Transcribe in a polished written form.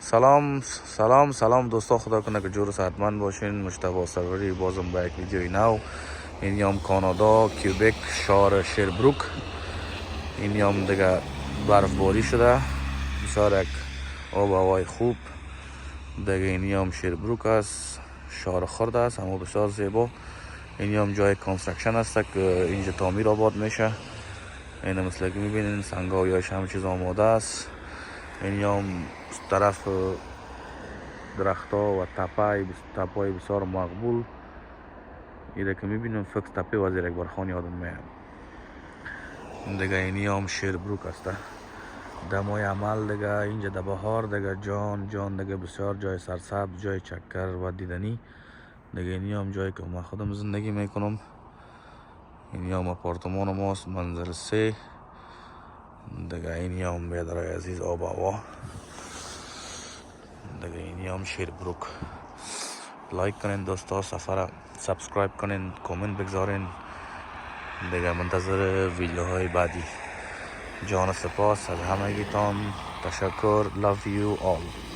سلام دوستا، خدا کنه که جور و صحتمند باشین. مجتبی سروری بازم با یک ویدیوی نو. اینیام کانادا، کیوبک، شهر شیربروک. اینیام دیگه برفباری شده، بسیار یک آب و هوای خوب. دیگه اینیام شیربروک است، شهر خرد است، اما بسیار زیبا. اینیام جای کانسترکشن است که اینجا تعمیر آباد میشه. این مثل که میبینین سنگایش همه چیز آماده است. اینیام طرف درختها و تپای بسیار مقبول. ایره که میبینیم فکس تپه وزیر اکبر خان یادم میاد. دیگه اینیام شیربروک است. دمای عمل دیگه اینجا در بهار دیگه جان دیگه بسیار جای سرسبز، جای چکر و دیدنی. دیگه اینیام جایی که من خودم زندگی میکنم. اینیام آپارتمان ماست، منزل 3. دیگه اینیام بیادرای عزیز آب و هوا. دیگه اینیام شیربروک. لایک کنین دوستا، سفر سابسکرایب کنین، کامنت بگذارین. دیگه منتظر ویدیوهای بعدی. جان سپاس از همگیتان. تشکر. Love you all.